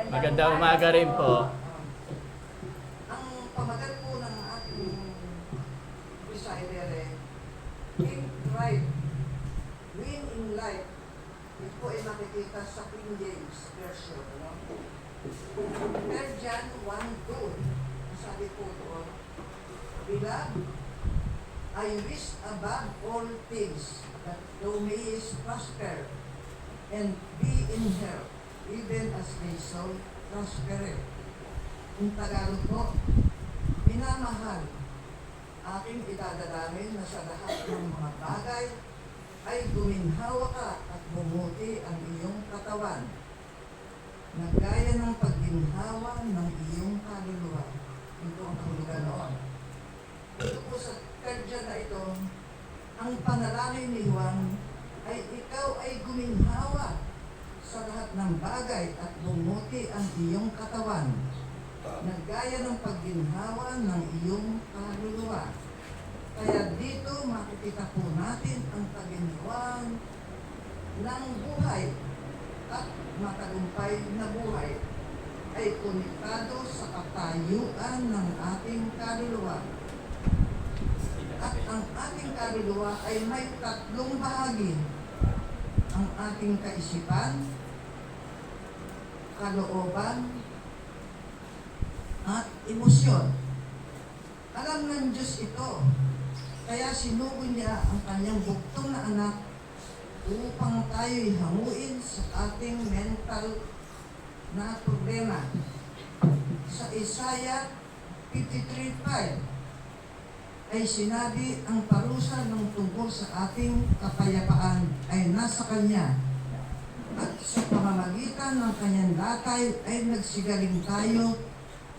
Magandang umaga rin po. Ang pamagat po ng ating recital Think Right, Win in Life. Ito po ay makikita sa King James Version. No? 3 John 1:2. Sabi po doon, Beloved, I wish above all things that thou mayest prosper and be in health, even as thy soul prospereth. Yung Tagalog po, minamahal, aking idadalangin na sa lahat ng mga bagay ay guminhawa ka at bumuti ang iyong katawan, na gaya ng pagginhawa ng iyong kaluluwa. Ito ang kahulugan noon. Ito po sa kardya na ito, ang panalangin ni Juan ay ikaw ay guminhawa sa lahat ng bagay at bumuti ang iyong katawan, na gaya ng pagginhawa ng iyong kaluluwa. Kaya dito makikita po natin ang pagginhawa ng buhay at matagumpay na buhay ay konektado sa katayuan ng ating kaluluwa. At ang ating kaluluwa ay may tatlong bahagi. Ang ating kaisipan, kalooban, at emosyon. Alam ng Diyos ito, kaya sinugo niya ang kanyang buktong na anak upang tayo'y hanguin sa ating mental na problema. Sa Isaiah 53:5 ay sinabi ang parusa ng tungkol sa ating kapayapaan ay nasa Kanya. At sa pamamagitan ng Kanyang lakay ay nagsigaling tayo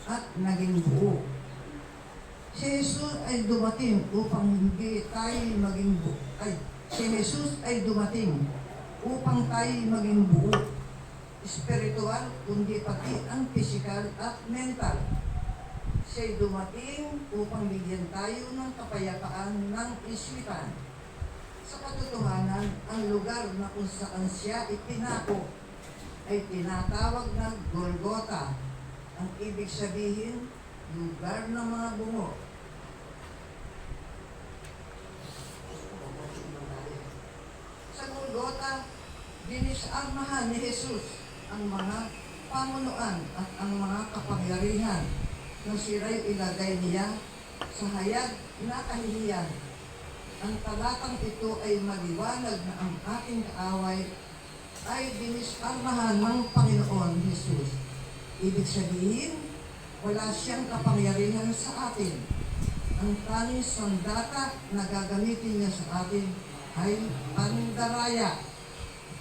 at naging buo. Si Jesus ay dumating upang hindi tayo maging buo. Si Jesus ay dumating upang tayo maging buo. Espiritual, kundi pati ang physical at mental. Siya'y dumating upang bigyan tayo ng kapayapaan ng isipan. Sa katotohanan, ang lugar na kung saan siya ipinako ay tinatawag na Golgotha. Ang ibig sabihin, lugar ng mga bungo. Sa Golgotha, dinisarmahan ni Jesus ang mga pamunuan at ang mga kapangyarihan na siya'y ilagay niya sa hayag na kahihiyan. Ang talatang ito ay maliwanag na ang ating kaaway ay dinisarmahan ng Panginoon Jesus. Ibig sabihin, wala siyang kapangyarihan sa atin. Ang tanging sandata na gagamitin niya sa atin ay pandaraya.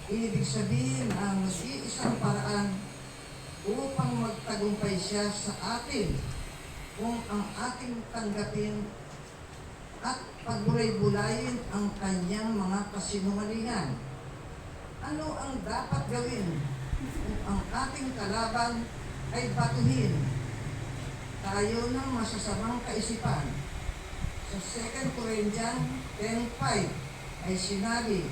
Ibig sabihin, ang nag-iisang paraan upang magtagumpay siya sa atin kung ang ating tanggapin at pagbulay-bulayin ang kanyang mga kasinungalingan. Ano ang dapat gawin kung ang ating kalaban ay batuhin tayo ng masasamang kaisipan? Sa 2 Corinthians 10:5 ay sinabi,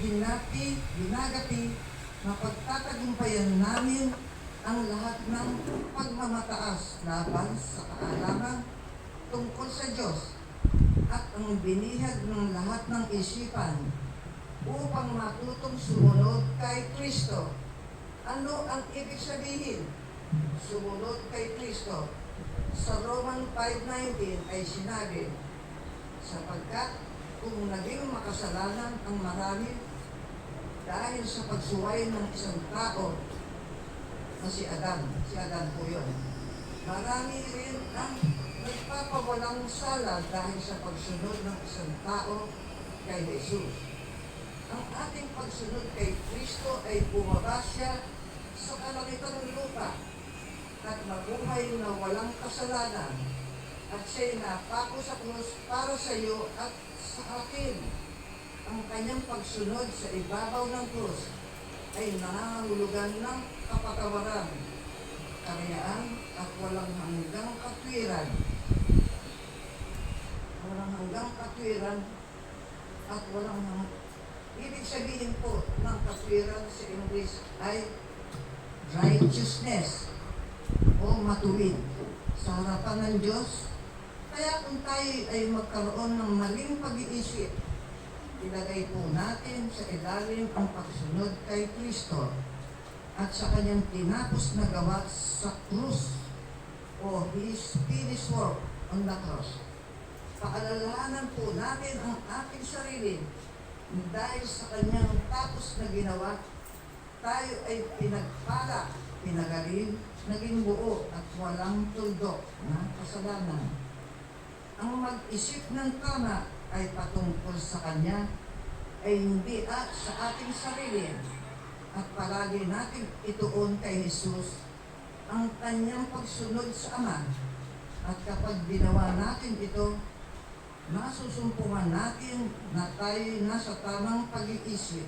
ginagapi na pagtatagumpayan namin ang lahat ng pagmamataas laban sa kaalaman tungkol sa Diyos at ang binihag ng lahat ng isipan upang matutong sumunod kay Kristo. Ano ang ibig sabihin? Sumunod kay Kristo. Sa Roman 5:19 ay sinabi, sapagkat kung naging makasalanan ang marami dahil sa pagsuway ng isang tao na si Adan po yun. Marami rin ang nagpapawalang sala dahil sa pagsunod ng isang tao kay Jesus. Ang ating pagsunod kay Kristo ay bumaba siya sa kalagitang lupa at mabuhay na walang kasalanan at siya'y napako sa krus para sa iyo at sa akin. Ang kanyang pagsunod sa ibabaw ng krus ay nangangahulugan ng kapatawaran, kalayaan at walang hanggang katwiran. Walang hanggang katwiran at walang hanggang. Ibig sabihin po ng katwiran sa English ay righteousness o matuwid sa harapan ng Diyos. Kaya kung tayo ay magkaroon ng maling pag-iisip, ilagay po natin sa ilalim ang pagsunod kay Kristo at sa kanyang tinapos na gawa sa krus o His finished work on the cross. Paalalahanan po natin ang ating sarili dahil sa kanyang tapos na ginawa, tayo ay pinagpala, pinagaling, naging buo at walang tuldok na kasalanan. Ang mag-isip ng tama ay patungkol sa Kanya, ay hindi sa ating sarili. At palagi natin ituon kay Jesus ang Kanyang pagsunod sa Ama. At kapag ginawa natin ito, masusumpungan natin na tayo nasa tamang pag-iisip.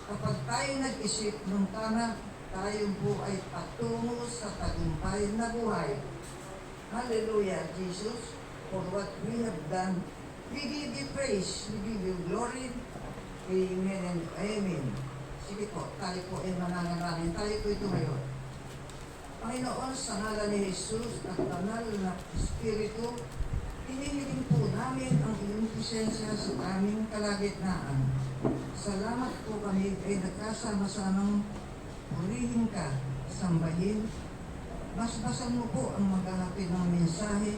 Kapag tayo nag-isip ng tama, tayo po ay patungo sa tagumpay na buhay. Hallelujah, Jesus, for what we have done. We give you praise, we give you glory. Amen and amen. Sige po, tayo po ay mananalangin. Tayo po ito ngayon. Panginoon, sa ngalan ni Jesus at banal na Espiritu, hinihiling po namin ang iyong presensya sa aming kalagitnaan. Salamat po kami ay nagkasama-samang purihin ka, sambahin. Basbasan mo po ang maghahatid ng mensahe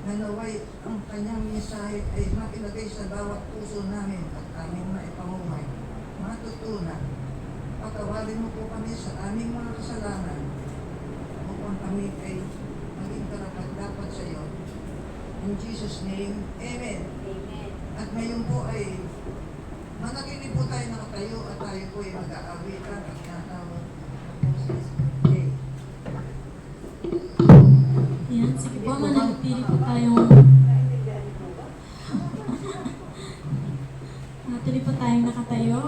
na naway ang kanyang mensahe ay mailagay sa bawat puso namin at aming maipamuhay. Matutunan. Patawarin mo po kami sa aming mga kasalanan upang kami ay maging karapat-dapat sa iyo. In Jesus' name, Amen. Amen. At ngayon po ay manatili po tayo nakatayo at tayo po ay mag-aawitan at tinatawag okay. Yan, sige po, manatili po tayong nakatayo.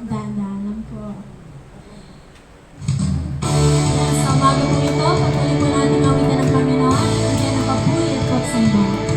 Dahan-dahan lang po. Yan, sa umaga po ito, patuloy po natin awitan ng Panginoon. Bigyan ng papuri at pagsamba.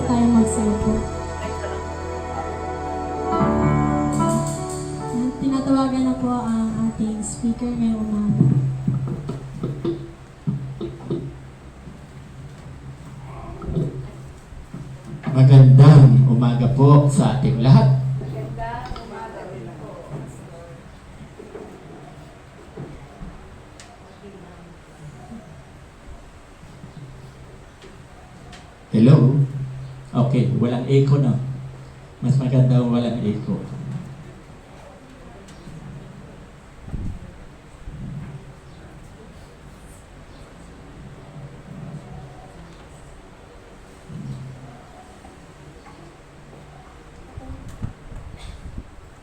tayo magsalpo. Tinatawagan na po ang ating speaker ngayong umaga. Magandang umaga po sa ating lahat. Maganda, umaga rin po. Hello? Okay, walang echo na. Mas maganda kung walang echo.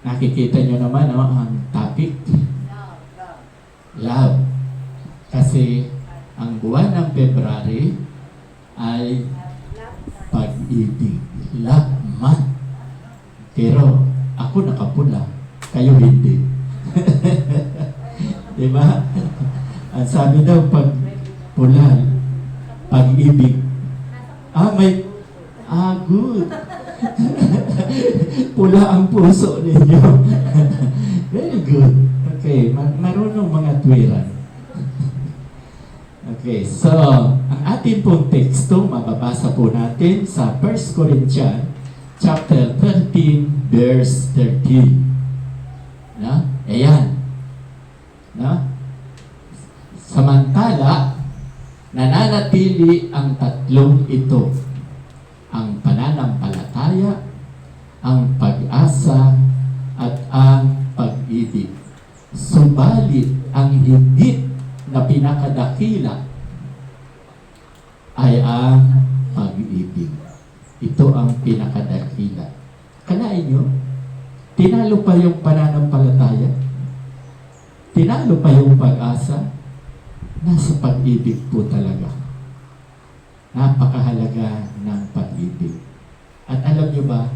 Nakikita nyo naman ang topic, love. Kasi ang buwan ng February ay pag-ibig, love month. Pero ako nakapula, kayo hindi. Diba? Ang sabi daw pag pula, pag-ibig. Good. Pula ang puso ninyo. Very good. Okay, marunong mga tuwiran. Okay, so ang ating pong teksto, mababasa po natin sa 1 Corinthians chapter 13, verse 13. Na? Ayan. Na? Samantala, nananatili ang tatlong ito: ang pananampalataya, ang pag-asa, at ang pag-ibig. Subalit, ang higit na pinakadakila ay ang pag-ibig. Ito ang pinakadakila. Kalain nyo, tinalo pa yung pananampalataya, tinalo pa yung pag-asa, nasa pag-ibig po talaga. Napakahalaga ng pag-ibig. At alam nyo ba,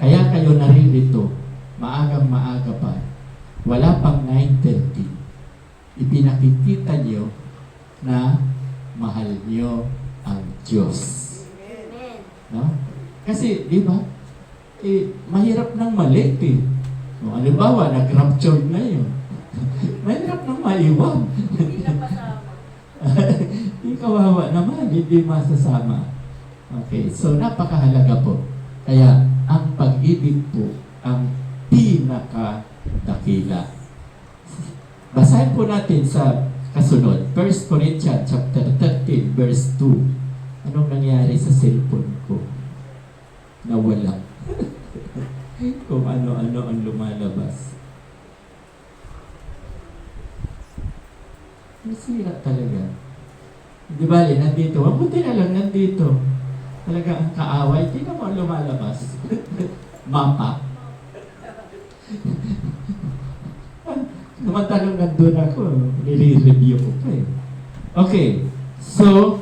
kaya kayo naririto, maagang-maaga pa, wala pang 9:30, ipinakikita nyo na mahal nyo ang Diyos. No? Kasi, di ba, mahirap nang malate eh. No, halimbawa, nag-rapture na yun. Mahirap nang maiwan. Hindi kawawa naman, hindi masasama. Okay, so napakahalaga po. Kaya, ang pag-ibig po, ang pinakadakila. Basahin po natin sa kasunod, 1 Corinthians chapter 13, verse 2. Anong nangyari sa cellphone ko? Nawala. Kung ano-ano ang lumalabas. Nasira talaga. Di ba, nandito. Mabuti na lang nandito. Talaga ang kaaway. Tingnan mo ang lumalabas. Mapa. Namantanong nandun ako. Nire-review ko pa eh. Okay. So,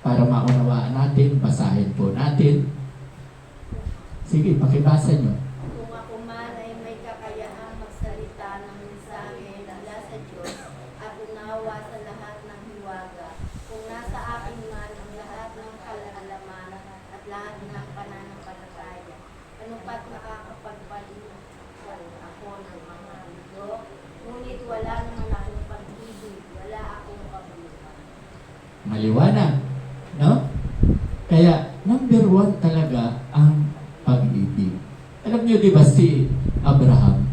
para maunawaan natin, basahin po natin. Sige, pakibasa nyo. Kung ako man ay may kakayahang magsalita ng mensahe mula sa Diyos at unawa sa lahat ng hiwaga, kung nasa akin man ang lahat ng kaalaman at lahat ng pananampalataya, ano pa't nakakapagpaliwan ako ng mga ito, ngunit wala naman akong pag-ibig, wala akong kabuluhan. Maliwanag. No? Kaya, number 1 talaga ang pag-ibig. Alam niyo, di ba si Abraham?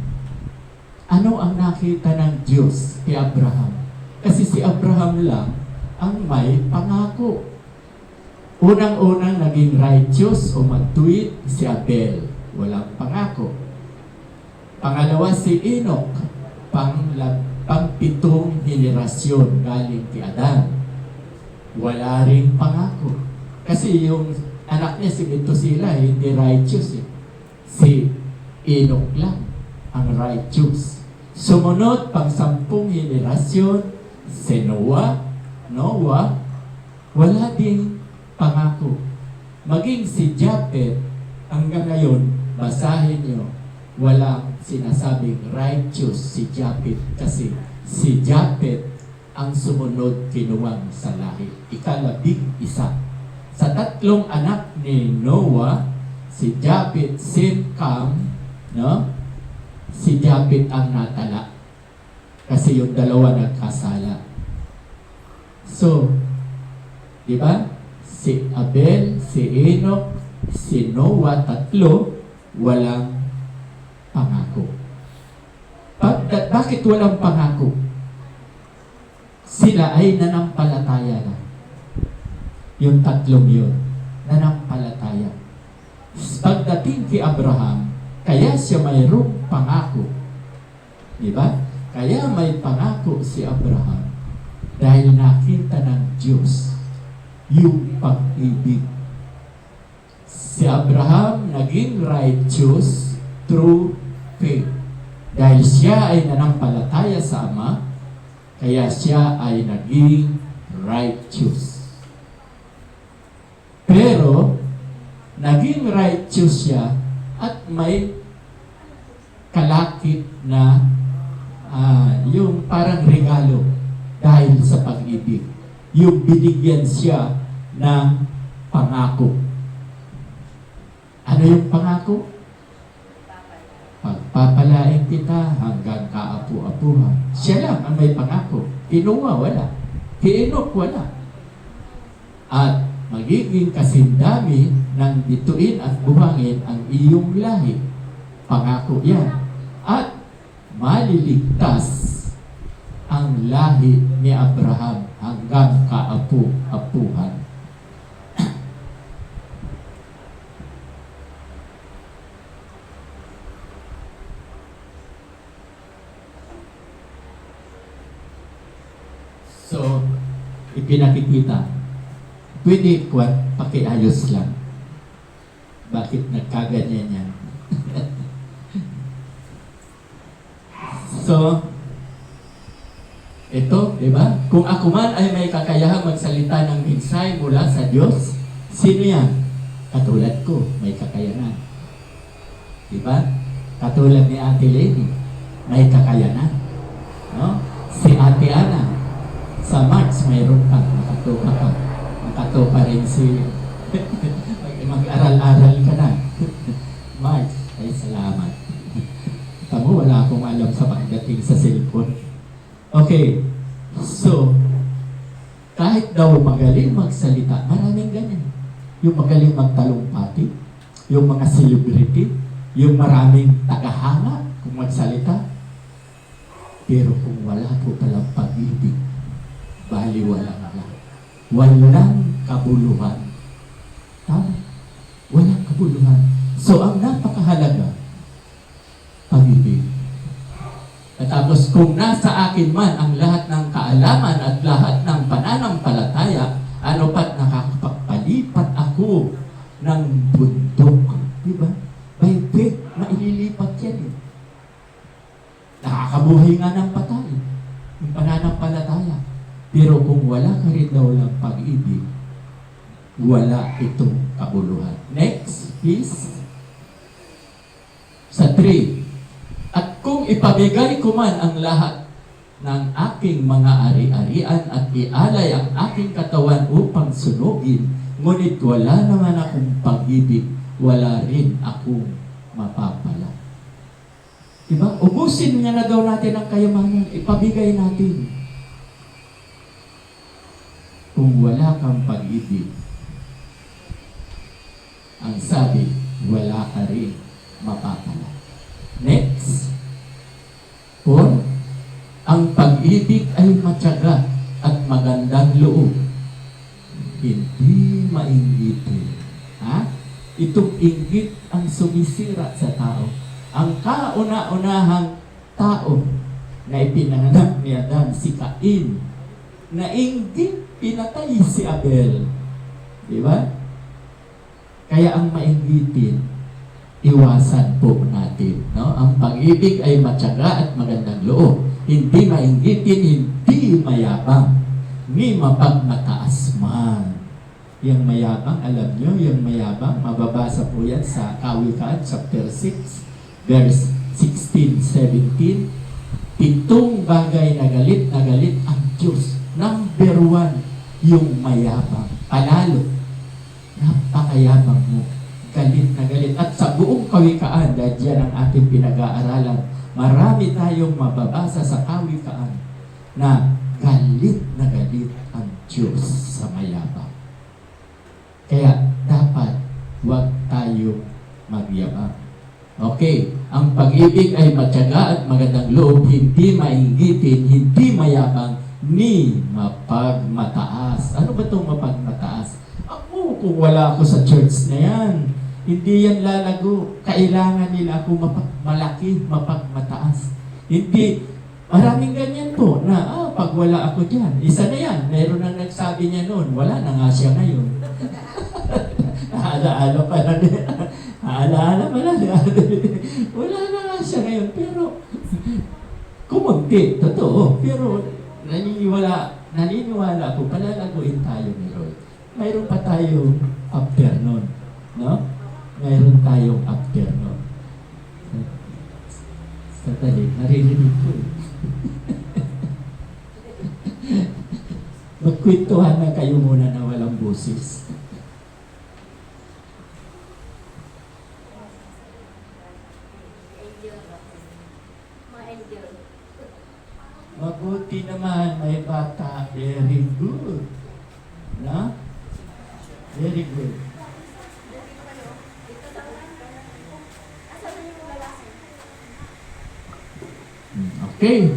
Ano ang nakita ng Diyos kay Abraham? Kasi si Abraham lang ang may pangako. Unang-unang naging righteous o matuwid si Abel. Walang pangako. Pangalawa si Enoch. Pang-pitong henerasyon galing kay Adan. Wala ring pangako. Kasi yung anak niya si Metusela, hindi righteous eh. Si Enoch lang ang righteous. Sumunod pang 10 henerasyon, si Noah, wala ding pangako. Maging si Japhet, hanggang ngayon, basahin nyo, walang sinasabing righteous si Japhet kasi si Japhet ang sumunod kinuwang sa lahi. Ika-11. Sa 3 anak ni Noah, si Japet, Sem, Cam, no? Si Japet ang natala. Kasi yung dalawa nagkasala. So, di ba? Si Abel, si Enoch, si Noah, 3, walang pangako. Bakit walang pangako? Sila ay nanampalataya na. Yung 3 yun, nanampalataya. Pagdating kay Abraham, kaya siya mayroong pangako. Di ba? Kaya may pangako si Abraham dahil nakita ng Diyos yung pag-ibig. Si Abraham naging righteous through faith. Dahil siya ay nanampalataya sa Ama, kaya siya ay naging righteous. Pero, naging righteous siya at may kalakip na yung parang regalo dahil sa pag-ibig. Yung binigyan siya ng pangako. Ano yung pangako? Pagpapalain kita hanggang kaapu-apuhan. Siya lang ang may pangako. Kinuha, wala. Enoch, wala. At magiging kasindami ng bituin at buhangin ang iyong lahi. Pangako yan. At maliligtas ang lahi ni Abraham hanggang kaapu-apuhan. So, ipinakikita. Pwede pakiayos lang. Bakit nagkaganyan yan? So, ito, di ba? Kung ako man ay may kakayahang magsalita ng mensahe mula sa Diyos, sino yan? Katulad ko, may kakayanan. Di ba? Katulad ni Ate Lady, may kakayanan. No? Si Ate Ana, sa March, mayroon pa, nakatupa pa. Nakatupa rin si mag-aral-aral ka na. March, ay salamat. Tamo, wala akong alam sa pagdating sa cellphone. Okay, so, kahit daw magaling magsalita, maraming ganyan. Yung magaling magtalumpati, yung mga celebrity, yung maraming tagahanga kung magsalita. Pero kung wala po palang pag-ibig, baliwala na lang. Walang kabuluhan. Tama? Walang kabuluhan. So, ang napakahalaga, pag-ibig. At tapos, kung nasa akin man ang lahat ng kaalaman at lahat ng pananampalataya, ano pat nakakapagpalipat ako ng bundok. Diba? By faith, maililipat yan eh. Nakakabuhay nga ng patay. Yung pananampalataya. Pero kung wala ka rin daw ng pag-ibig, wala itong kabuluhan. Next, please. Sa 3. At kung ipamigay ko man ang lahat ng aking mga ari-arian at ialay ang aking katawan upang sunugin, ngunit wala naman akong pag-ibig, wala rin akong mapapala. Diba? Ubusin niya na daw natin ang kayamanan, ipamigay natin. Kung wala kang pag-ibig, ang sabi, wala ka rin mapapala. Next. 4. Ang pag-ibig ay matyaga at magandang loob. Hindi mainggitin. Ha? Itong inggit ang sumisira sa tao. Ang kauna-unahang tao na ipinanganak ni Adan, si Cain, na inggit, pinatay si Abel. Di ba? Kaya ang mainggitin, iwasan po natin. No? Ang pag-ibig ay matyaga at magandang loob. Hindi mainggitin, hindi mayabang. Ni mapagmataas man. Yung mayabang, alam nyo, yung mayabang, mababasa po yan sa Kawikaan, chapter 6, verse 16-17. 7 bagay na galit ang Diyos. Number one, yung mayabang. Panalo. Napakayabang mo. Galit na galit. At sa buong kawikaan, dahil yan ang ating pinag-aaralan, marami tayong mababasa sa kawikaan na galit na galit ang Diyos sa mayabang. Kaya dapat huwag tayo magyabang. Okay, ang pag-ibig ay matyaga at magandang loob, hindi mainggitin, hindi mayabang, ni mapagmataas. Ano ba itong mapagmataas? Ako, kung wala ako sa church na yan, hindi yan lalago. Kailangan nila ako malaki, mapagmataas. Hindi, maraming ganyan po na, pag wala ako dyan, isa na yan. Meron nang nagsabi niya noon, wala na nga siya ngayon. Naalaala pa na niya. Naalaala pa na niya. Wala na nga siya ngayon. Pero, kumunti, totoo. Pero, naniniwala ako, palalaguin tayo ni Lord. Mayroon pa tayo after nun. No? Mayroon tayong after nun. Sandali, naririnig ko eh. Magkwentuhan na kayo muna na walang busis. Angel. Mga angel. Mabuti naman, may bata. Very good. Na? Very good. Okay.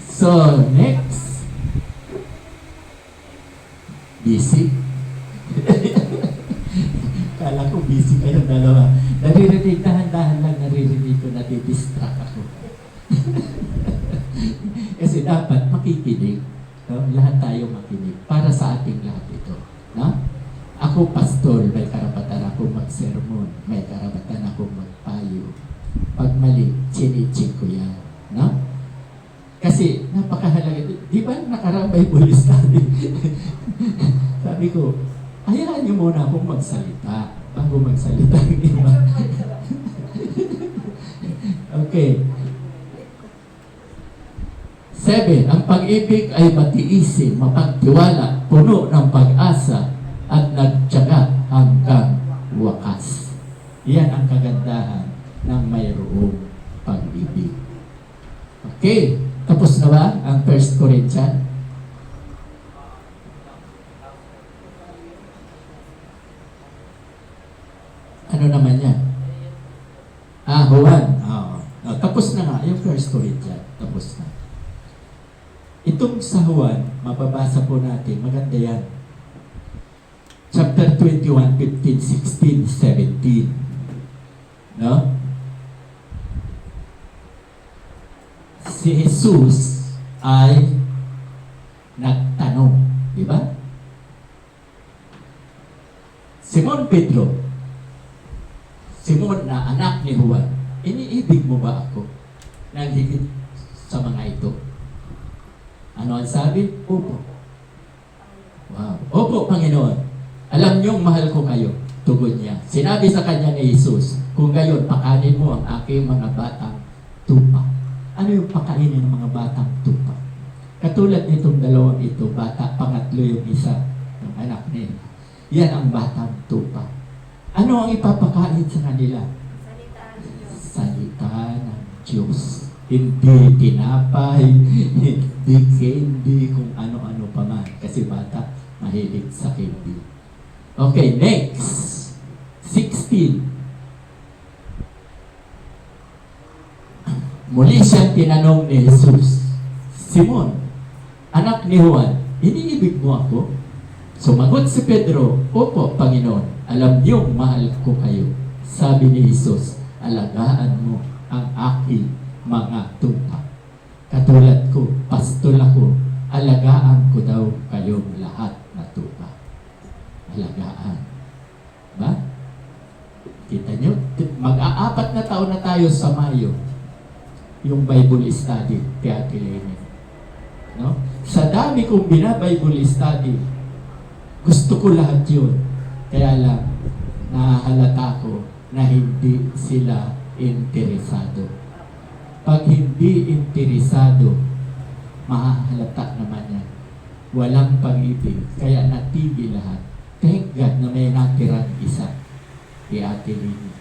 So, next. Busy. Kala ko busy kayong dalawa. Naririnig, dahan-dahan lang naririnig ko, nadidistract ako. Kasi dapat makikinig. No? Lahat tayo makinig. Para sa ating lahat ito. No? Ako, pastor, may karapatan akong mag-sermon. May karapatan akong magpayo. Pag mali, chinichik ko yan. No? Kasi napakahalaga. Di ba nakarang Bible study? Sabi ko, hayaan niyo muna akong magsalita bago magsalita ng iba. Okay. 7. Ang pag-ibig ay matiisin, mapagtiwala, puno ng pag-asa, at nagtiyaga hanggang wakas. Yan ang kagandahan ng mayroong pag-ibig. Okay. Tapos na ba ang 1 Corinthians? Ano naman yan? Juan. Tapos na nga yung 1 Corinthians. Tapos na. Itong sa Juan, mapabasa po natin. Maganda yan. Chapter 21, 15, 16, 17. No? Si Jesus ay nagtanong, di ba? Simon Pedro, Simon na anak ni Juan, iniibig mo ba ako nang higit sa mga ito? Ano ang sabi? Opo. Wow. Opo, Panginoon. Alam niyong mahal ko kayo. Tugon niya. Sinabi sa kanya ni Jesus, kung gayon, pakanin mo ang aking mga batang tupa. Ano yung pakainin ng mga batang tupa? Katulad nitong dalawang ito, bata, pangatlo yung isa, ng anak nila. Yan ang batang tupa. Ano ang ipapakain sa kanila? Salita ng Diyos. Salita ng Diyos. Hindi tinapay, hindi candy, kung ano-ano pa man. Kasi bata, mahilig sa candy. Okay, next. 16. Muli siyang tinanong ni Jesus, Simon, anak ni Juan, iniibig mo ako? Sumagot si Pedro, Opo, Panginoon, alam niyong mahal ko kayo. Sabi ni Jesus, alagaan mo ang aking mga tupa. Katulad ko, pastol ako, alagaan ko daw kayong lahat na tupa. Alagaan. Ba? Kita niyo? Mag-aapat na taon na tayo sa Mayo. Yung Bible study, kay Ate Lenny. No? Sa dami kong Bible study, gusto ko lahat yun. Kaya lang, nahahalata ko na hindi sila interesado. Pag hindi interesado, mahahalata naman yan. walang pag-ibig, kaya natigil lahat. Thank God na may natirang isa, si Ate Lini.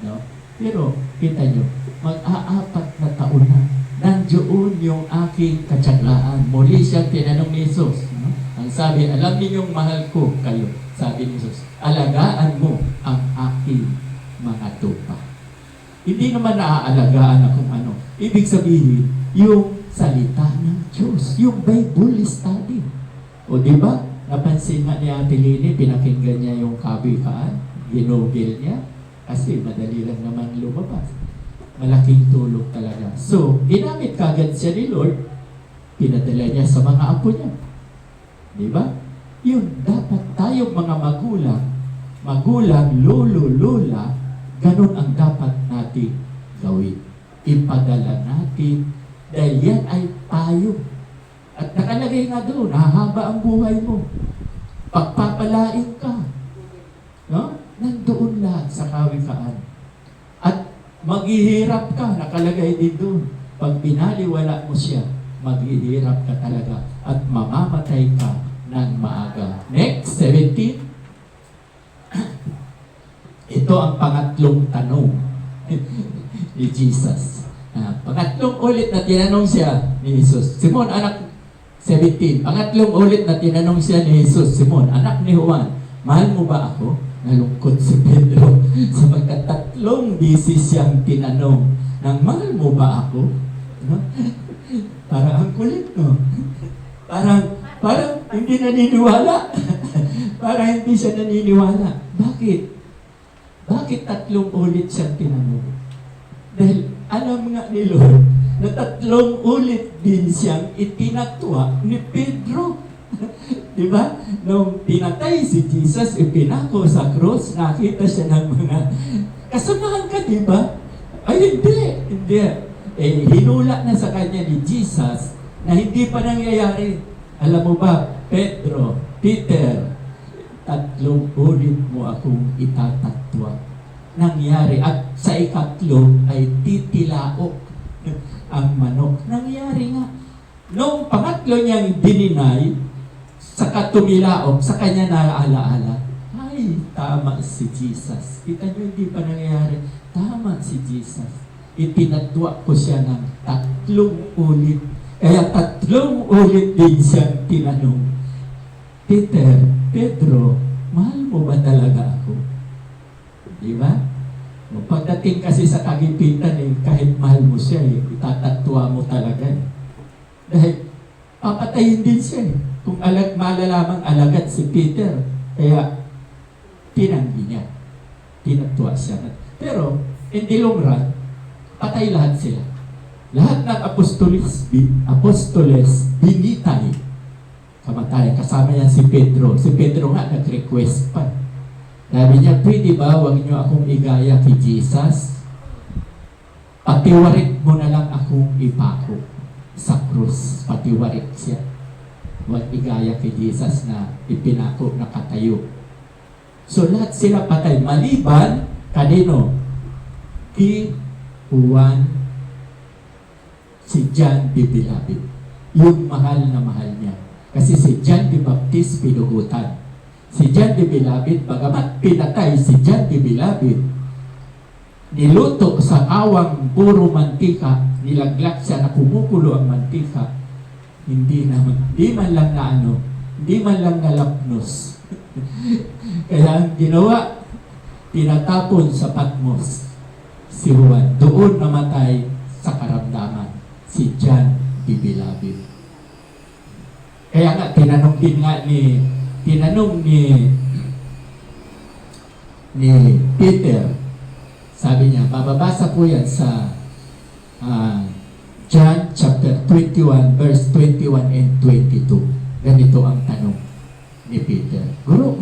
No? Pero, kita nyo, mag-aapat na taon na, nandiyoon yung aking katsaglaan. Muli siyang tinanong ni Jesus. No? Ang sabi, alam ninyong mahal ko kayo. Sabi ni Jesus, alagaan mo ang aking mga tupa. Hindi naman naaalagaan akong ano. Ibig sabihin, yung salita ng Diyos, yung Bible study. O di ba? Napansin nga ni Ate Lini, pinakinggan niya yung kabikaan, ginugil niya, kasi madali lang naman lumabas. Malaking tulong talaga. So, ginamit kagad siya ni Lord, pinadala niya sa mga apo niya. Di ba? Yun, dapat tayong mga magulang, lolo, lola, ganun ang dapat natin gawin. Ipadala natin, dahil yan ay tayo. At nakalagay nga doon, hahaba ang buhay mo. Pagpapalain ka. No? Nandoon lahat sa kawikaan. At maghihirap ka, nakalagay din doon. Pag binaliwala mo siya, maghihirap ka talaga at mamamatay ka ng maaga. Next, 17. Ito ang pangatlong tanong ni Jesus. Pangatlong ulit na tinanong siya ni Jesus. Simon, anak 17. Pangatlong ulit na tinanong siya ni Jesus. Simon, anak ni Juan, mahal mo ba ako? Nalungkot si Pedro sapagkat tatlong bisis siyang tinanong ng mahal mo ba ako? No? Parang ang kulit, no? Parang hindi naniniwala. Parang hindi siya naniniwala. Bakit? Bakit tatlong ulit siyang tinanong? Dahil alam nga ni Lord na tatlong ulit din siyang itinatwa ni Pedro. Di ba? Nung pinatay si Jesus, ipinako sa cross, nakita siya ng mga kasamahan ka, di ba? Ay, hindi. Hinula na sa kanya ni Jesus na hindi pa nangyayari. Alam mo ba, Pedro, Peter, tatlong ulit mo akong itatatwa. Nangyari. At sa ikatlo ay titilaok ang manok. Nangyari nga. Nung pangatlo niyang dininay, sa katumilaok, sa kanya naalaala, ay, tama si Jesus. Kita niyo, hindi pa nangyayari. Tama si Jesus. Itinatwa ko siya ng tatlong ulit. Kaya tatlong ulit din siyang tinanong, Peter, Pedro, mahal mo ba talaga ako? Di ba? Pagdating kasi sa kagipitan, kahit mahal mo siya, itatatwa mo talaga. Dahil papatayin din siya. Kung malalamang alagad si Peter, kaya tinanggi niya. Tinatwa siya. Pero, in the long run, patay lahat sila. Lahat ng apostoles binitay. Kamatayan. Kasama yan si Pedro. Si Pedro nga nag-request pa. Sabi niya, pwede ba huwag niyo akong igaya kay Jesus? Patiwarik mo na lang akong ipako sa krus. Patiwarik siya. Huwag igaya kay Jesus na ipinako na katayo. So lahat sila patay. Maliban, kanino? Kay Juan, si John the Beloved. Yung mahal na mahal niya. Kasi si John the Baptist pinugutan. Si John the Beloved, bagamat pinatay si John the Beloved, niluto sa awang puro mantika, nilaglak siya na kumukulo ang mantika, hindi man lang nalapnos. Kaya ang ginawa, tinatapon sa Patmos si Juan. Doon namatay sa karamdaman si John the Beloved. Kaya nga, tinanong ni Peter, sabi niya, bababasa po yan sa John chapter 21 verse 21 and 22. Ganito ang tanong ni Peter. Guro,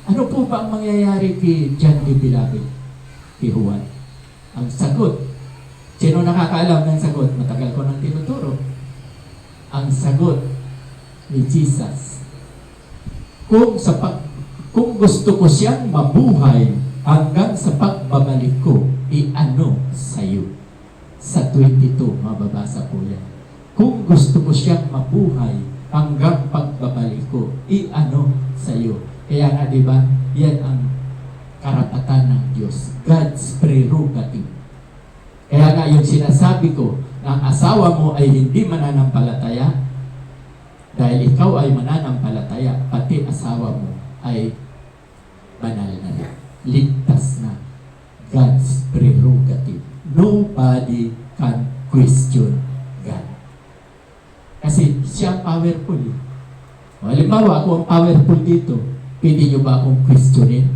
ano po ba ang mangyayari kay John the Beloved? Kay Juan? Ang sagot, sino nakakaalam ng sagot? Matagal ko nang tinuturo. Ang sagot ni Jesus, kung gusto ko siyang mabuhay hanggang sa pagbabalik ko, i-ano sa'yo? Sa 22, mababasa po yan. Kung gusto ko siyang mabuhay hanggang pagbabalik ko. I-ano sa iyo. Kaya nga, di ba, yan ang karapatan ng Diyos. God's prerogative. Kaya nga yung sinasabi ko, na ang asawa mo ay hindi mananampalataya, dahil ikaw ay mananampalataya, pati asawa mo ay banal na. Ligtas na. God's prerogative. Nobody can question God. Kasi siya powerful. O, halimbawa, ako ang powerful dito, pwede nyo ba akong questionin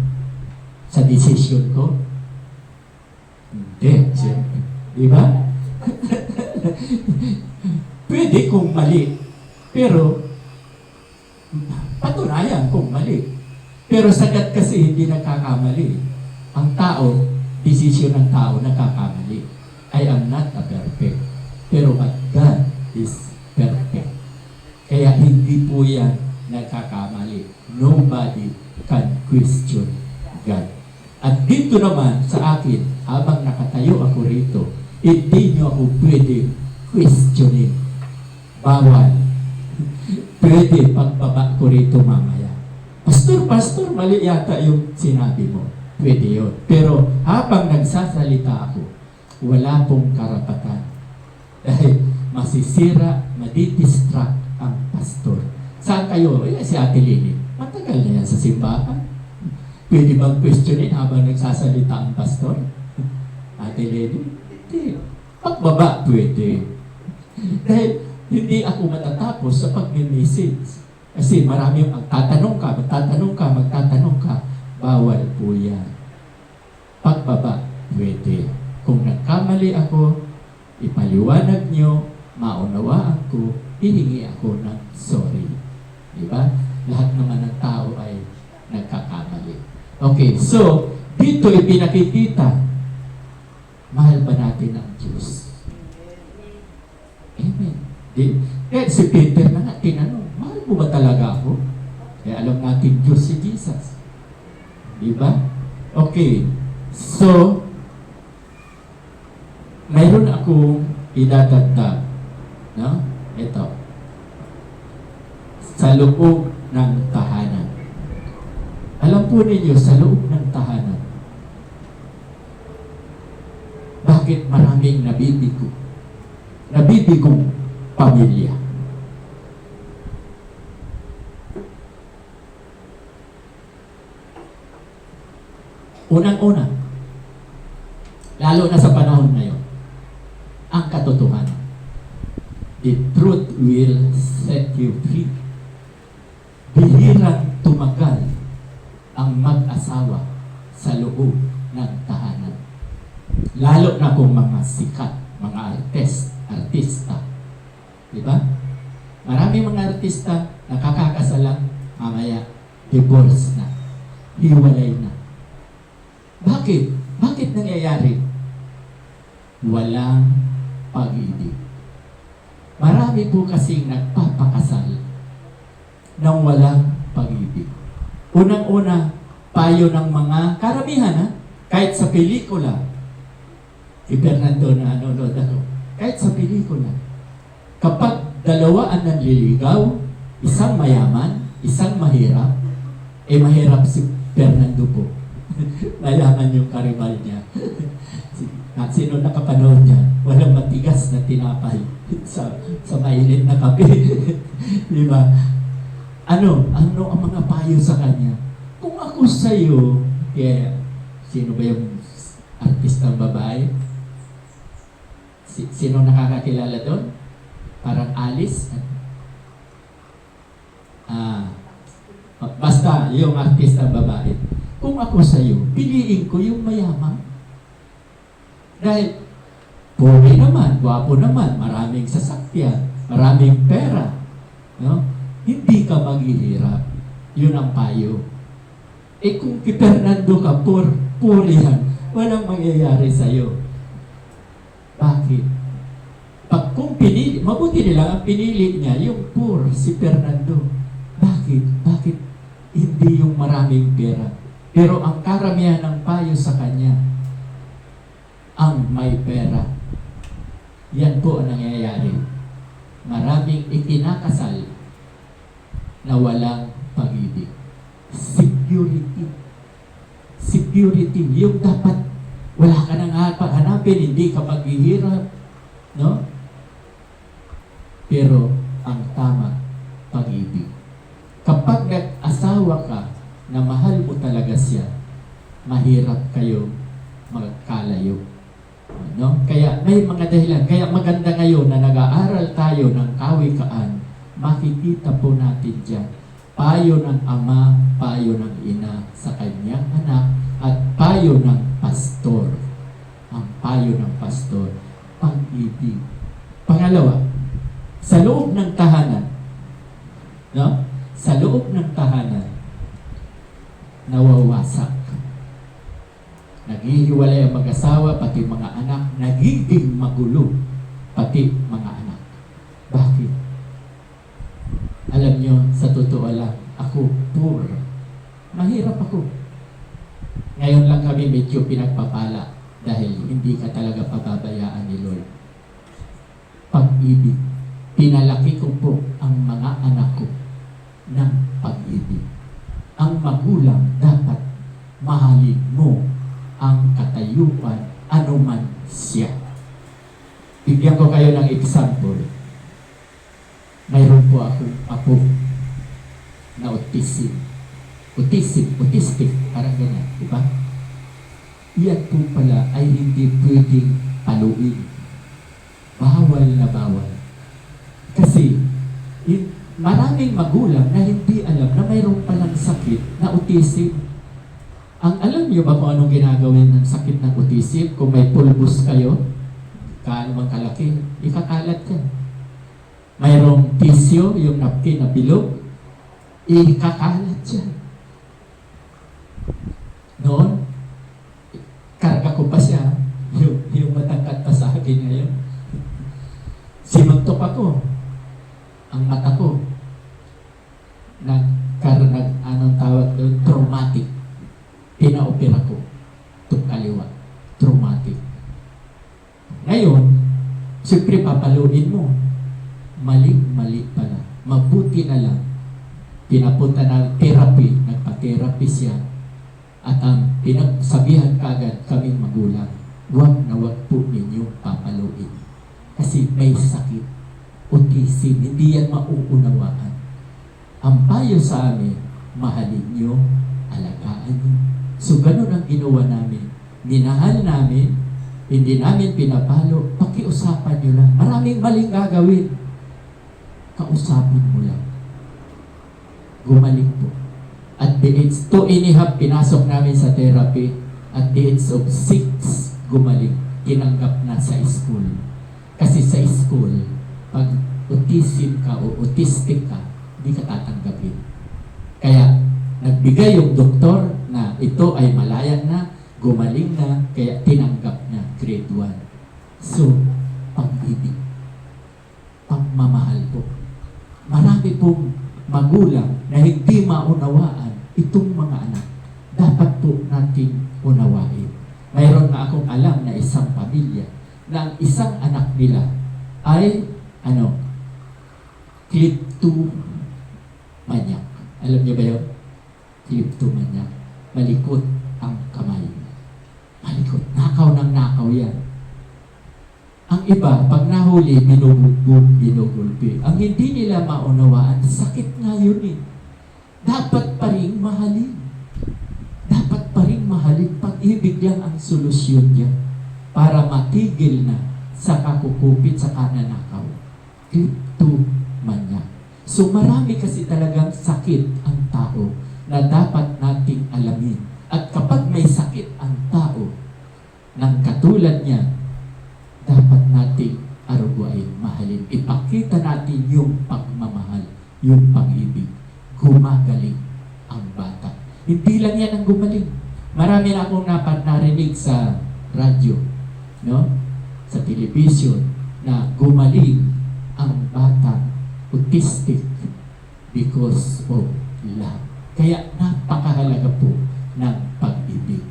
sa decision ko? Hindi, siyempre. Di ba? Pwede kong mali, pero patunayan kong mali. Pero sagat kasi hindi nagkakamali. Ang tao, decision ng tao nagkakamali. I am not a perfect. Pero but God is perfect. Kaya hindi po yan nagkakamali. Nobody can question God. At dito naman sa akin, habang nakatayo ako rito, hindi nyo ako pwede questionin. Bawal. Pwede pagbaba ko rito mamaya. Pastor, mali yata yung sinabi mo. Pwede yun. Pero habang nagsasalita ako, wala pong karapatan. Dahil masisira, madidistract ang pastor. Saan kayo? Si Ate Lily. Matagal na yan sa simbahan. Pwede bang questionin habang nagsasalita ang pastor? Ate Lily? Hindi. Pagbaba, pwede. Dahil hindi ako matatapos sa pag-message. Kasi marami ang magtatanong ka. Bawal po yan. Pagbaba, pwede. Kung nagkamali ako, ipaliwanag nyo, maunawaan ko, hihingi ako ng sorry. Diba? Lahat naman ng tao ay nagkakamali. Okay, so, dito ipinakikita, mahal ba natin ang Diyos? Amen. Kaya si Peter na nga, tinanong, mahal mo ba talaga ako? Kaya alam natin Diyos si Jesus. Diba? Okay. So, mayroon akong idadagdag. No? Ito. Sa loob ng tahanan. Alam po ninyo, sa loob ng tahanan, bakit maraming nabibigong pamilya? Unang-una, lalo na sa panahon ngayon, ang katotohanan. The truth will set you free. Bihirang tumagal ang mag-asawa sa loob ng tahanan. Lalo na kung mga sikat, mga artista. Diba? Maraming mga artista nakakakasalang mamaya, divorce na, hiwalay na. Bakit? Bakit nangyayari? Walang pag-ibig. Marami po kasing nagpapakasal ng walang pag-ibig. Unang-una, payo ng mga karamihan, kahit sa pelikula, si Fernando na nanonood ako, kahit sa pelikula, kapag dalawa ang nanliligaw, isang mayaman, isang mahirap, mahirap si Fernando po. Malaman yung karibal niya. At sino nakapanood niya, walang matigas na tinapay sa mainit na kape. Di ba? Ano ang mga payo sa kanya? Kung ako sa'yo, sino ba yung artistang babae? Sino nakakakilala doon? Parang Alice? Basta yung artistang babae. Kung ako sa'yo, piliin ko yung mayaman. Dahil, puri naman, gwapo naman, maraming sasakyan, maraming pera. No? Hindi ka maghihirap. Yun ang payo. Kung kay Fernando ka, puri yan, walang mangyayari sa'yo. Bakit? Kung pinili, mabuti nila ang pinili niya, yung poor, si Fernando. Bakit? Bakit hindi yung maraming pera? Pero ang karamihan ng payo sa kanya, ang may pera. Yan po ang nangyayari. Maraming ikinakasal na walang pag-ibig. Security. Security. Yung dapat wala ka nang hanapin, hindi ka maghihirap. No? Pero ang tama, pag-ibig. Kapag nag-asawa ka na mahal mo talaga siya, mahirap kayo magkalayo. No? Kaya may mga dahilan. Kaya maganda ngayon na nag-aaral tayo ng kawikaan, makikita po natin dyan payo ng ama, payo ng ina sa kanyang anak, at payo ng pastor. Ang payo ng pastor, pag-ibig. Pangalawa, sa loob ng tahanan, no? Sa loob ng tahanan, nawawasak. Naghihiwalay ang mag-asawa, pati mga anak, nagiging magulo, pati mga anak. Bakit? Alam nyo, sa totoo lang, ako poor. Mahirap ako. Ngayon lang kami medyo pinagpapala dahil hindi ka talaga pababayaan ni Lord. Pag-ibig. Pinalaki ko po ang mga anak ko ng pag-ibig. Ang magulang dapat mahalin mo ang katayuan anuman siya. Bigyan ko kayo ng example. Mayroon po akong apo na autistic, parang ganyan, di ba? Iyan po pala ay hindi pwedeng paluin. Bawal na bawal. Kasi, maraming magulang na hindi alam na mayroon palang sakit na autism. Ang alam niyo ba kung anong ginagawin ng sakit ng autism? Kung may pulbos kayo, kaano mang kalaki, ikakalat ka. Mayroong tissue, yung napkin na bilog, ikakalat siya. Noon, karga ko pa siya, yung matangkat pa sa akin ngayon. Sinuntok ako, ang mata ko, anong tawag doon, traumatic. Pinaopera ko, itong kaliwa, traumatic. Ngayon, siyempre papaluin mo, mali pala. Mabuti na lang. Pinapunta ng therapy, nagpa-therapy siya. At ang pinagsabihan kagad kaming magulang, huwag na huwag po ninyong papaluin. Kasi may sakit. Autism, hindi yan mauunawaan. Ang payo sa amin, mahalin nyo, alagaan nyo. So ganun ang ginawa namin. Minahal namin, hindi namin pinapalo, pakiusapan nyo lang. Maraming maling gagawin. Kausapin mo lang. Gumaling po. At the age 2.5, pinasok namin sa therapy. At the age of 6, gumaling. Tinanggap na sa school. Kasi sa school, pag autism ka o autistic ka, hindi ka tatanggapin. Kaya, nagbigay yung doktor na ito ay malayan na, gumaling na, kaya tinanggap na grade 1. So, pag-ibig. Pagmamahal po. Marami pong magulang na hindi maunawaan itong mga anak. Dapat po natin unawain. Mayroon na akong alam na isang pamilya na ang isang anak nila ay kleptomaniac. Alam niyo ba yun? Kleptomaniac. Malikot ang kamay. Malikot. Nakaw ng nakaw yan. Ang iba, pag nahuli, binubugbog, binugulpi. Ang hindi nila maunawaan, sakit nga yun eh. Dapat pa rin mahalin. Dapat pa rin mahalin. Pag-ibig lang ang solusyon niya para matigil na sa kakukupit sa kananakaw. Kleptomania. So marami kasi talagang sakit ang tao na dapat nating alamin. At kapag may sakit ang tao ng katulad niya, dapat nating aruguin, mahalin. Ipakita natin yung pagmamahal, yung pag-ibig. Gumagaling ang bata. Hindi lang yan ang gumaling. Marami na akong narinig sa radyo, no? Sa television, na gumaling ang bata autistic because of love. Kaya napakahalaga po ng pag-ibig.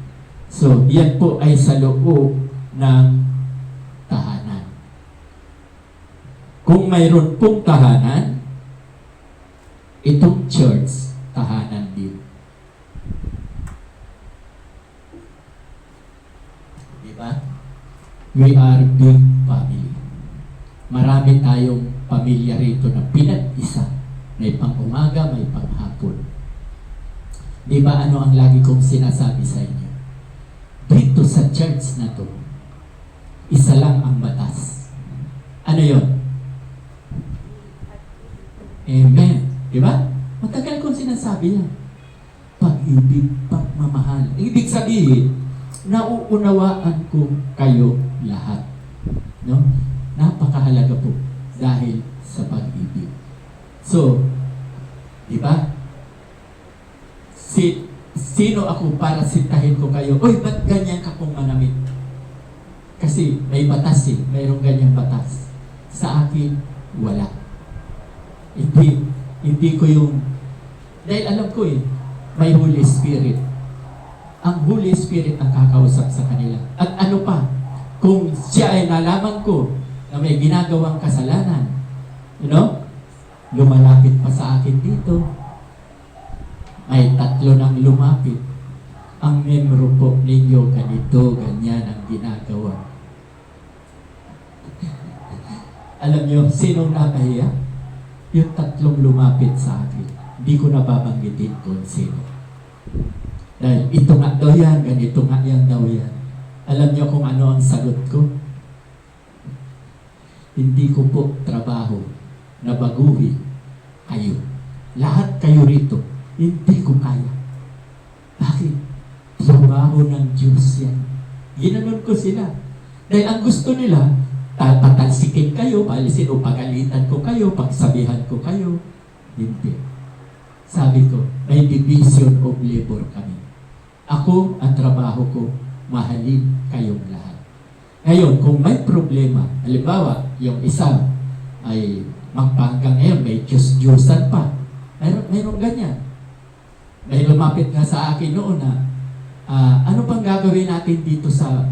So, yan po ay sa loob ng tahanan. Kung mayroon pong tahanan, Itong church, tahanan din. Diba? We are big family. Marami tayong pamilya rito na pinag-isa. May pang-umaga, may pang-hapon. Diba ano ang lagi kong sinasabi sa inyo? Dito sa church na to, isa lang ang batas. Ano yon? Amen. Diba? Matagal kong sinasabi yan. Pag-ibig, pagmamahal. Ibig sabihin, nauunawaan ko kayo lahat. No? Napakahalaga po dahil sa pag-ibig. So, di ba? Sino ako para sintahin ko kayo? Uy, ba't ganyan ka kung manamit? Kasi may batas eh. Mayroong ganyang batas. Sa akin, wala. Hindi ko yung... Dahil alam ko eh, may Holy Spirit. Ang Holy Spirit ang kakausap sa kanila. At ano pa, kung siya ay nalaman ko na may ginagawang kasalanan, lumalapit pa sa akin dito. May 3 nang lumapit. Ang membro po ninyo, ganito, ganyan ang ginagawa. Alam nyo, sinong napahiya? Yung 3 lumapit sa akin. Hindi ko nababanggitin kung sino. Dahil ito nga daw yan, ganito nga yan daw yan. Alam nyo kung ano ang sagot ko? Hindi ko po trabaho na baguhin kayo. Lahat kayo rito, hindi ko kaya. Bakit? Trabaho ng Diyos yan. Ginanon ko sila. Dahil ang gusto nila, tatalsikin kayo, paalisin o pagalitan ko kayo, pagsabihan ko kayo. Hindi. Sabi ko, may division of labor kami. Ako, ang trabaho ko, mahalin kayong lahat. Ngayon, kung may problema, halimbawa, yung isa ay magpanggang ngayon, may Diyos-Diyosan pa. Mayroong ganyan. May lumapit nga sa akin noon na, ano pang gagawin natin dito sa,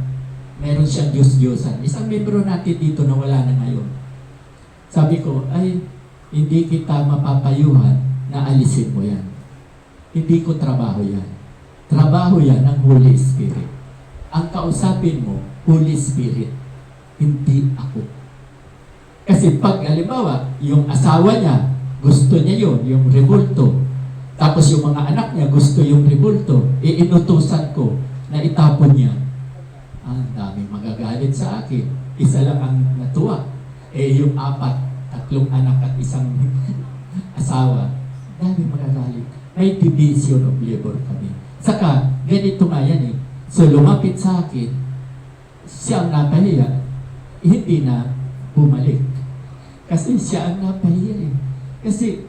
meron siyang Diyos-Diyosan. Isang membro natin dito na wala na ngayon. Sabi ko, ay, hindi kita mapapayuhan na alisin mo yan. Hindi ko trabaho yan. Trabaho yan ng Holy Spirit. Ang kausapin mo, Holy Spirit, hindi ako. Kasi pag, halimbawa, yung asawa niya, gusto niya yun, yung rebulto. Tapos yung mga anak niya, gusto yung rebulto. Iinutusan ko na itapon niya. Ang dami magagalit sa akin. Isa lang ang natuwa. Yung 4, 3 anak at isang asawa. Dami magagalit. May division of labor kami. Saka, ganito nga yan eh. So, lumapit sa akin, siya ang napahiya, hindi na bumalik. Kasi siya ang napahiya eh. Kasi,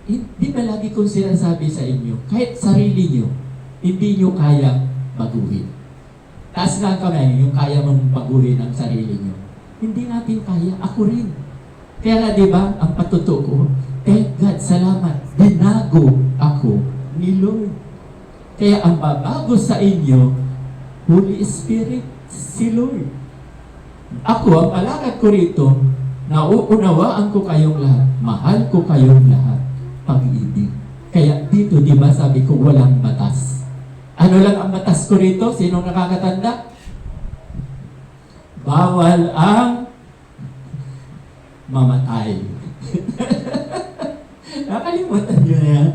di ba lagi kong sinasabi sa inyo, kahit sarili nyo, hindi nyo kayang baguhin. Taas nga kamay, yung kaya mong baguhin ang sarili nyo. Hindi natin kaya, ako rin. Kaya nga di ba, ang patuto ko, God, salamat, binago ako ni Lord. Kaya ang babago sa inyo, Holy Spirit, si Lord. Ako, ang alakad ko rito, nauunawaan ko kayong lahat, mahal ko kayong lahat, pag-ibig. Kaya dito, di ba sabi ko, walang batas. Ano lang ang batas ko rito? Sinong nakakatanda? Bawal ang mamatay. Nakalimutan nyo na yan.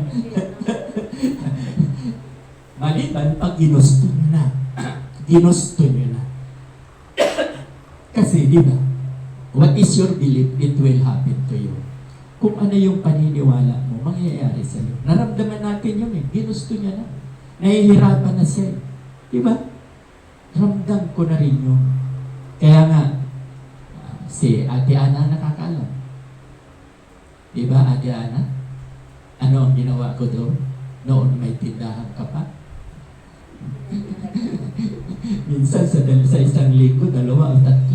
Maliban pag ginusto nyo na. Ginusto nyo na. Kasi, di ba? What is your belief, it will happen to you. Kung ano yung paniniwala mo, mangyayari sa iyo. Naramdaman natin yun eh. Ginusto niya na. Nahihirapan na siya eh. Di ba? Ramdam ko na rin yun. Kaya nga, si Ate Ana nakakaalam. Di ba, Ate Ana? Ano ang ginawa ko doon? Noon may tindahan ka pa. Minsan sa isang linggo, 2 o 3.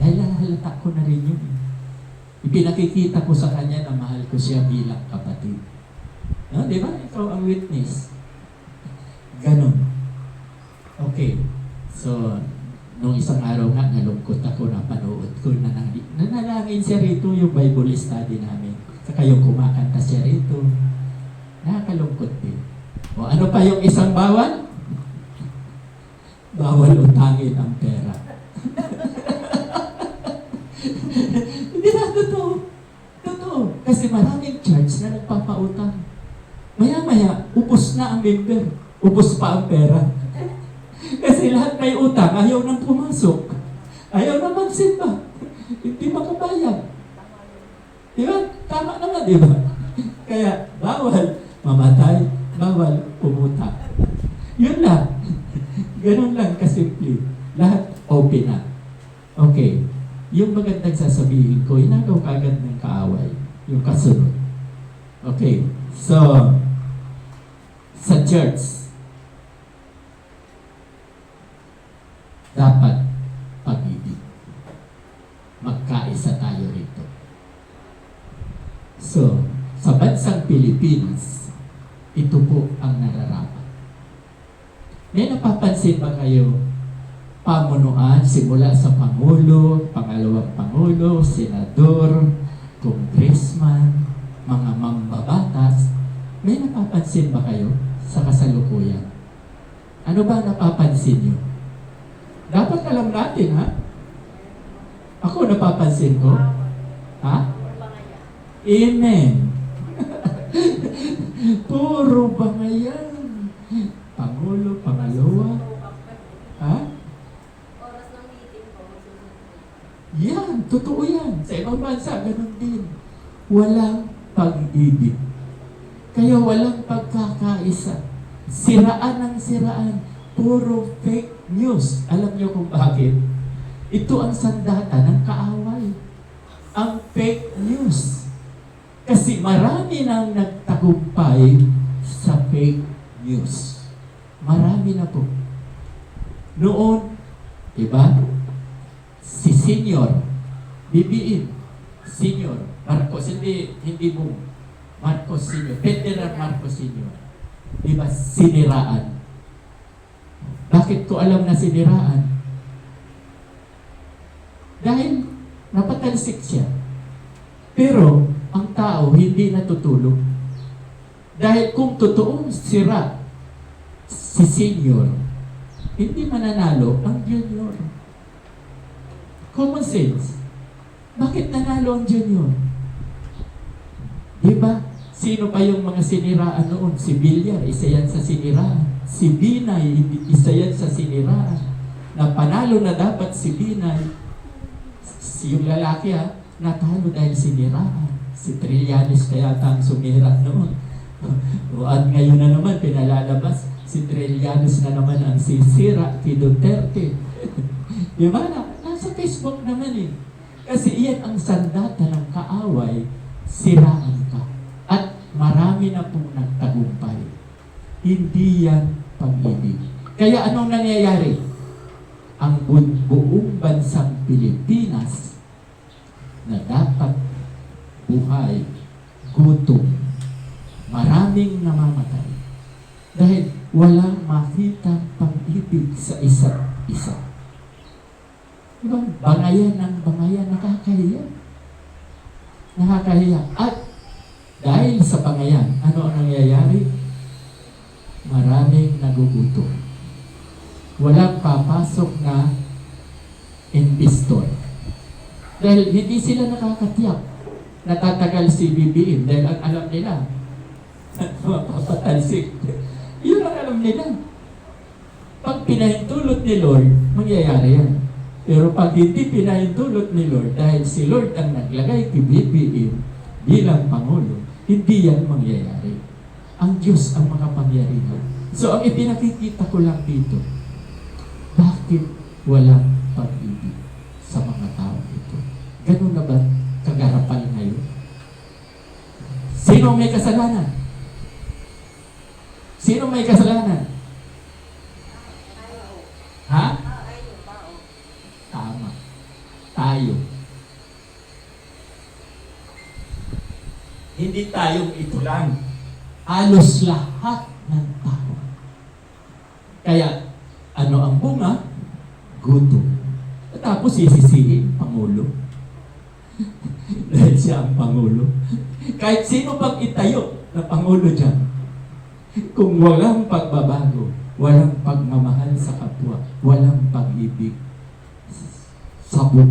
Dahil halata ko na rin yun. Ipinakikita ko sa kanya na mahal ko siya bilang kapatid. No, di ba? Ikaw ang witness. Ganon. Okay. So, nung isang araw nga, nalungkot ako na panood ko na nanalangin siya rito yung Bible study namin. Saka yung kumakanta siya rito. Nakakalungkot din. O ano pa yung isang bawal? Bawal utangin ang pera. Hindi na, totoo. Totoo. Kasi maraming church na nagpapautang. Maya-maya, ubos na ang member. Ubos pa ang pera. Kasi lahat may utang, ayaw nang pumasok. Ayaw na magsimba. Hindi makabayad. Di ba? Tama naman, di ba? Kaya, bawal mamatay, bawal pumuta. Yun lang. Ganun lang kasimple. Lahat open na. Okay. Yung magandang sasabihin ko, inagaw kagad ng kaaway. Yung kasunod. Okay. So, sa church, dapat pag-ibig. Magkaisa tayo rito. So, sa bansang Pilipinas, ito po ang nararapat. May napapansin ba kayo pamunuan simula sa Pangulo, Pangalawang Pangulo, Senador, Congressman, mga mambabatas? May napapansin ba kayo sa kasalukuyan? Ano ba napapansin nyo? Dapat alam natin, ha? Ako napapansin ko. Ha? Amen. Puro bangayan. Pangulo, Pangalawa. Ha? Oras ng meeting ko, Yan, totoo yan. Sa ibang bansa, ganun din. Walang pag-ibig. Kaya walang pagkakaisa. Siraan ang siraan. Puro fake news. Alam niyo kung bakit? Ito ang sandata ng kaaway. Ang fake news. Kasi marami nang nagtagumpay sa fake news. Marami na po. Noon, diba? Si Senior, BBM, Senior, Marcos, hindi mo, Marcos Senior, Federal Marcos Senior. Diba? Siniraan. Bakit ko alam na siniraan? Dahil napatalsik siya. Pero, ang tao hindi natutulog. Dahil kung totoong sira si Senior, hindi mananalo ang Junior. Common sense. Bakit nanalo ang Junior? Diba? Sino pa yung mga siniraan noon? Si Villar, isa yan sa siniraan. Si Binay, isa yan sa siniraan. Na panalo na dapat si Binay. Yung lalaki natalo dahil siniraan. Si Trillanes kaya ang sumira noon. At ngayon na naman, pinalalabas, si Trillanes na naman ang sisira kay Duterte. Diba na? Nasa Facebook naman eh. Kasi iyan ang sandata ng kaaway, siraan ka. At marami na pong nagtagumpay. Hindi yan pag-ibig. Kaya anong nangyayari? Ang buong bansang Pilipinas na dapat buhay, gutom, maraming namamatay dahil walang makita pag-ibig sa isa't isa. Diba? Bangayan ng bangayan, nakakahiya. Nakakahiya. At dahil sa bangayan, ano ang nangyayari? Maraming nagugutom. Walang papasok na investor. Dahil hindi sila nakakatiyak. Natatagal si BBM dahil ang alam nila, mapapatalsik. Yun ang alam nila. Pag pinahintulot ni Lord, mangyayari yan. Pero pag hindi pinahintulot ni Lord, dahil si Lord ang naglagay kay BBM bilang Pangulo, hindi yan mangyayari. Ang Diyos ang makapangyarihan. So ang ipinakikita ko lang dito, bakit walang pag-ibig sa mga tao ito? Ganun na ba kagarapan ngayon? Sino may kasalanan? Sino may kasalanan? Ha? Tama. Tayo. Hindi tayong ito lang. Halos lahat ng tao. Kaya, ano ang bunga? Gutom. Tapos sisisihin, Pangulo. Dahil siya ang Pangulo. Kahit sino pang itayo na Pangulo dyan, kung walang pagbabago, walang pagmamahal sa kapwa, walang pag-ibig, sabog.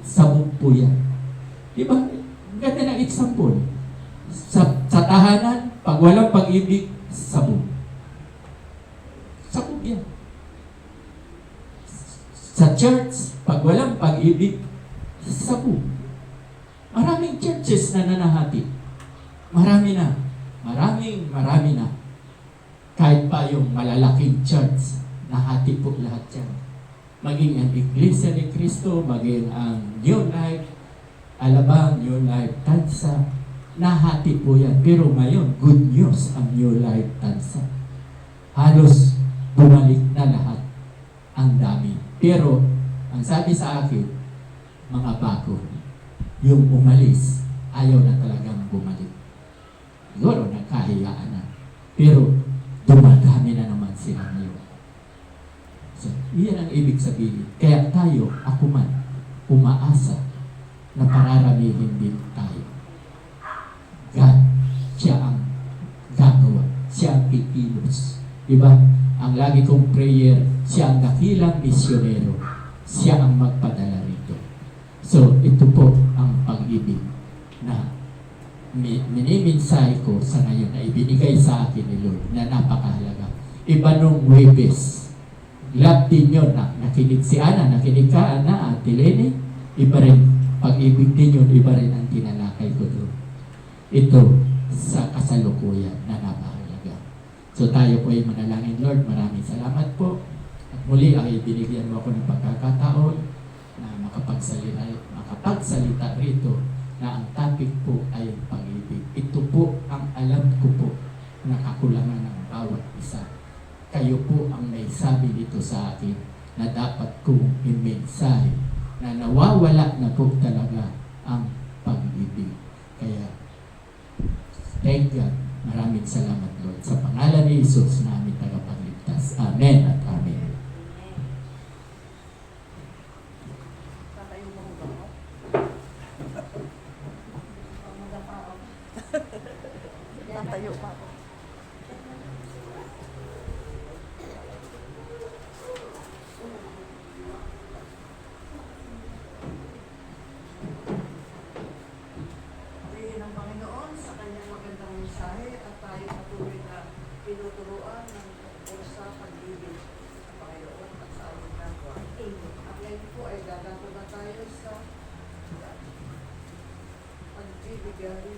Sabog po yan. Diba? Ganda ng example. Sa tahanan, pag walang pag-ibig, sabog. Sabog yan. Sa church, pag walang pag-ibig, sabog. Maraming churches na nanahati. Marami na. Marami na. Kahit pa yung malalaking church, nahati po lahat yan. Maging ang Iglesia ni Cristo, maging ang New Life, Alabang, New Life, Tansa, nahati po yan. Pero ngayon, good news ang New Life, Tansa. Halos bumalik na lahat. Ang dami. Pero, ang sabi sa akin, mga bago, yung umalis, ayaw na talagang bumalik. Siguro, nagkahiyaan na. Pero, dumadami na naman sila ngayon. So, iyan ang ibig sabihin. Kaya tayo, ako man, umaasa na pararamihin din tayo. God, siya ang gagawa. Siya ang kikilos. Diba? Ang lagi kong prayer, siya ang dakilang misyonero. Siya ang magpadala rito. So, ito po ang pag-ibig na miniminsahe ko sa ngayon na ibinigay sa akin ni Lord na napakahalaga. Iba nung Webes. Glad din yun na nakinig si Ana, nakinig ka Ana, Ate Lene. Iba rin, pag-ibig din yun, iba rin ang tinalakay ko doon. Ito sa kasalukuyan na napakahalaga. So tayo po ay manalangin, Lord, maraming salamat po. At muli ay binigyan mo ako ng pagkakataon na makapagsalita rito na ang topic po ay pag-ibig. Ito po ang alam ko po na kakulangan ng bawat isa. Kayo po ang may sabi dito sa akin na dapat kong imensahe na nawawala na po talaga ang pag-ibig. Kaya, thank God. Maraming salamat, Lord. Sa pangalan ni Jesus na aming tagapagligtas. Amen at amen. Tatayo mo ba ako? Tatayo pa ako. Purihin ang Panginoon sa kanyang magandang mensahe at tayo patuloy na pinuturuan ng kursa pag-ibig sa Panginoon at sa ating kapwa. At ngayon po ay dadato na tayo sa pagbibigay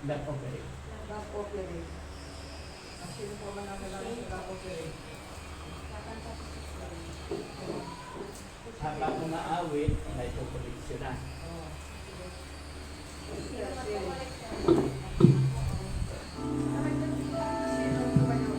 Love offering. love offering. At sino po man nakalala sa love offering? Habang umaawit, may pupuliksyonan. Oh. Sino ba yun?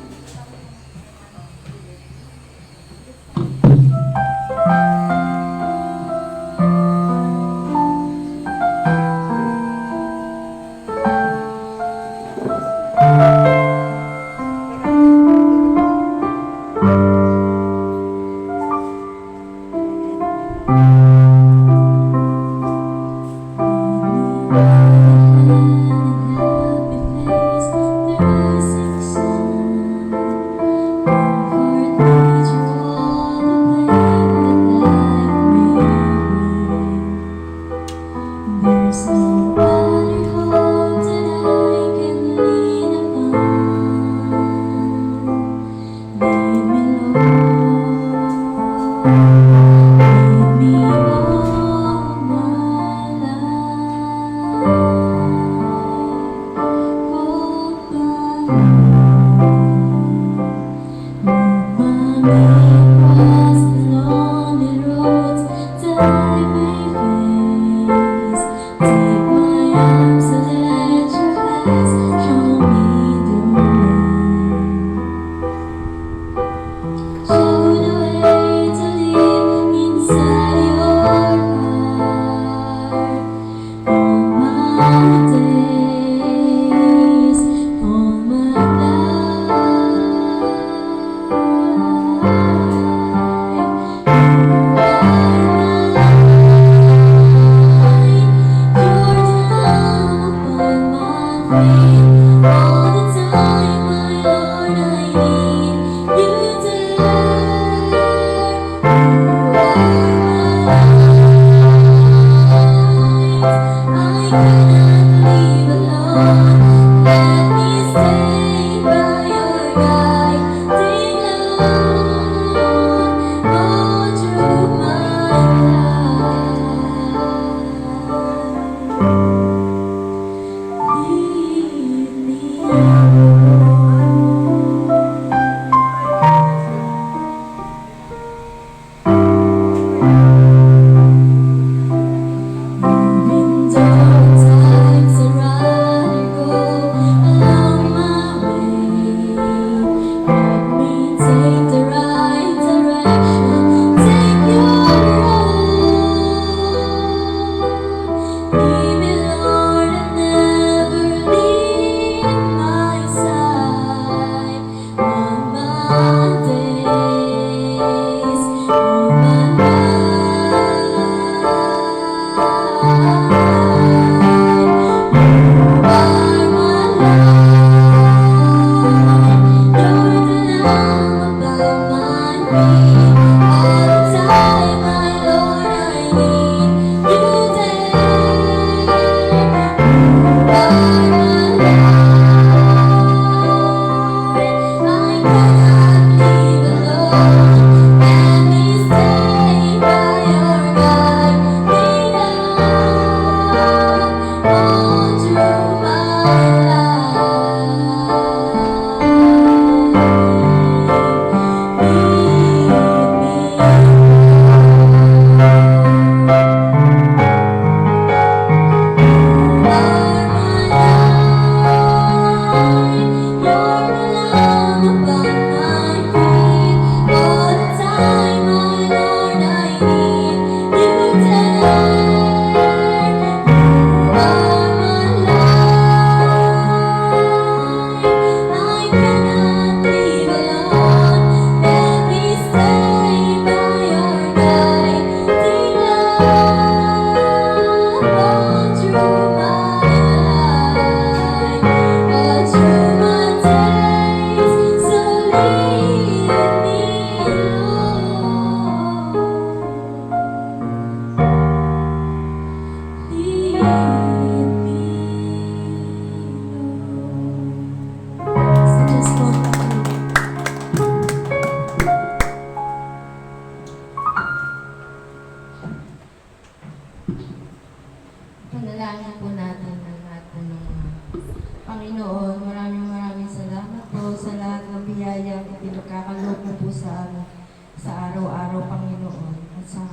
pagkakaloob mo po sa amin sa araw-araw, Panginoon, at sa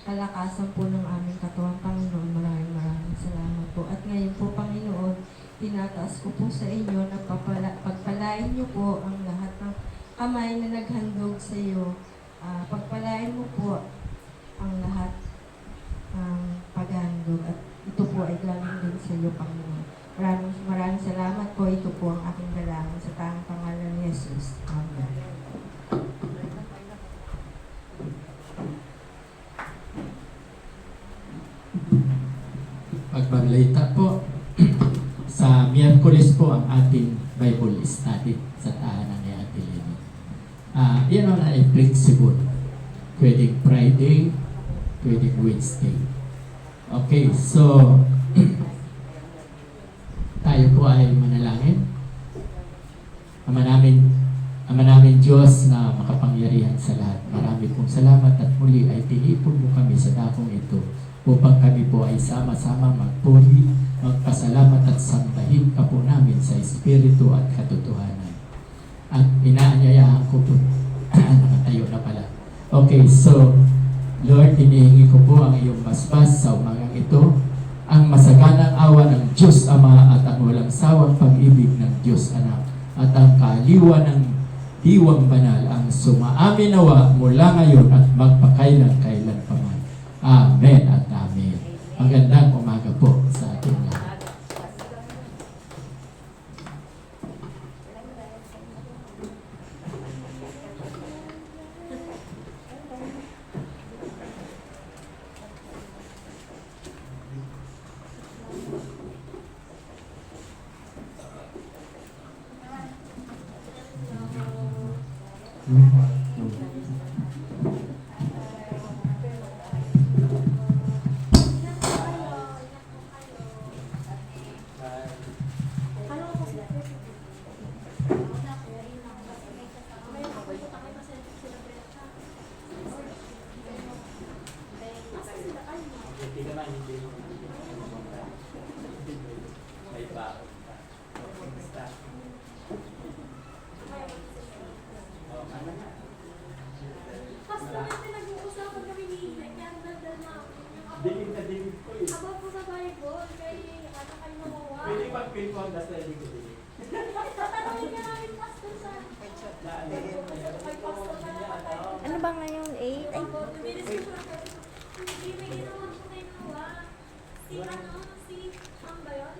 kalakasan po ng aming katawan, Panginoon. Maraming salamat po. At ngayon po, Panginoon, tinataas ko po sa inyo na pagpalain niyo po ang lahat ng kamay na naghandog sa iyo. Pagpalain mo po ang lahat ng paghandog. At ito po ay galing din sa iyo, Panginoon. Maraming salamat po. Ito po ang aking dalangin sa tanging pangalan ni Jesus. Amen. Pagpaglaita po, sa Miyerkules po ang ating Bible study sa tahanan ni Ate Lenny. Yan ang flexible. Pwedeng Friday, pwedeng Wednesday. Okay, so tayo po ay manalangin. Ama namin Diyos na makapangyarihan sa lahat. Marami pong salamat at muli ay tinipon mo kami sa dakong ito upang kami po ay sama-sama magpuri, magpasalamat at sambahin ka po namin sa Espiritu at katotohanan. At inaanyayahan ko po, nakatayo na pala. Okay, so Lord, hinihingi ko po ang iyong basbas sa umagang ito, ang masaganang awa ng Diyos Ama at ang walang sawang pag-ibig ng Diyos Anak at ang kaaliwan ng Diwang Banal ang sumaamin nawa mula ngayon at magpakailan-kailan pa man. Amen at amen. Magandang umaga po sa ating lahat. Hindi naman, hindi. May baon pa. Basta. Ano na? Pastor, nag-uusapan kami ni nagdadal na Dilim na dilim ko eh. about po sa Bible, kay ano kayo nawawa. Pwede mag-pinpoint na sa hindi ko dilim. Tatanungin ka namin, Pastor, sa kay Pastor na nakatayo. Ano ba ngayon? 8? Ay, Opo, nagdidiskusyon kami. Hindi, may ginawa po kayo nawawa. Si Ang ba yun?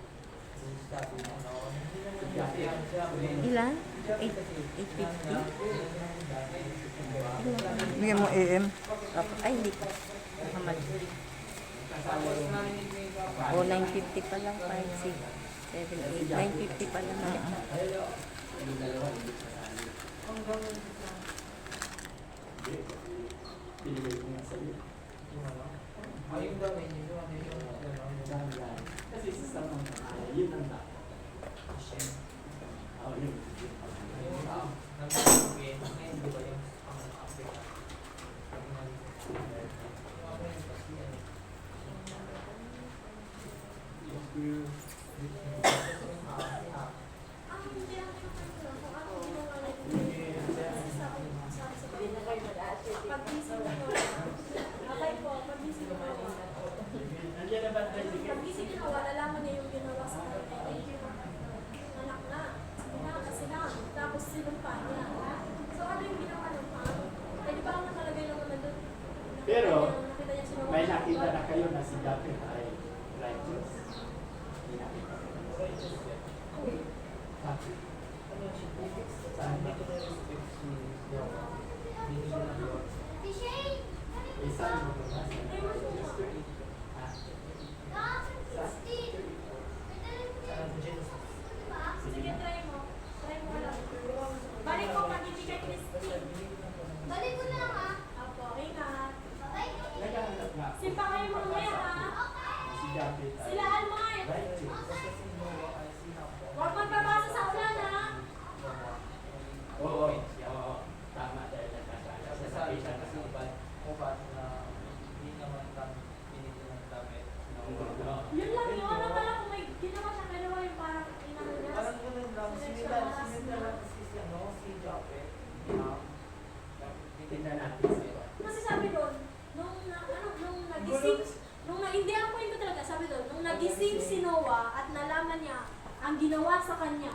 ilan? 8:50? Bigyan mo AM. Ay, hindi ko. Hamad. O, 9:50 pa lang. 5, 6, 7, 8. 9:50 pa lang. Pinigay ko nga sa'yo. Ayun daw, kasi sa samang yun ang dapat. Yun. Ang hindi ang pinapagod kung ano ginawa nila. Pag-isip ko. Okay po, pag-isip ko. Nandiyan na ba ang tricycle? Pag-isip ko, nalaman niya yung ginawa sa kanya. Thank you. Anak na. Kasi na. Tapos sinumpa niya. So ano yung ginawa ng pang? Eh di ba ang nakalagay naman na doon? Pero, Nakita niya sinumpa. may nakita na kayo na si David ay righteous. May nakita ko na righteous. Bakit? Saan ba? Isang mo ba? Sige, try mo. Try mo lang. Balik mo pag hindi ka Christine. Balik ko na lang ha. Apo, ingat. Naghahanap nga ako. Simpa kayo mamaya ha. Si David ay Sila Almay. righteous. Huwag magpapasa sa ulan ha. Oo. Tama dahil nagkasala. Sasabi siya kasi Yun lang yun. Akala ko may ginawa siya. Pero yung parang inano niya. tingnan natin sa'yo. Kasi sabi doon, nung nagising, hindi ang kwento talaga, sabi doon, nung nagising si Noah at nalaman niya ang ginawa sa kanya,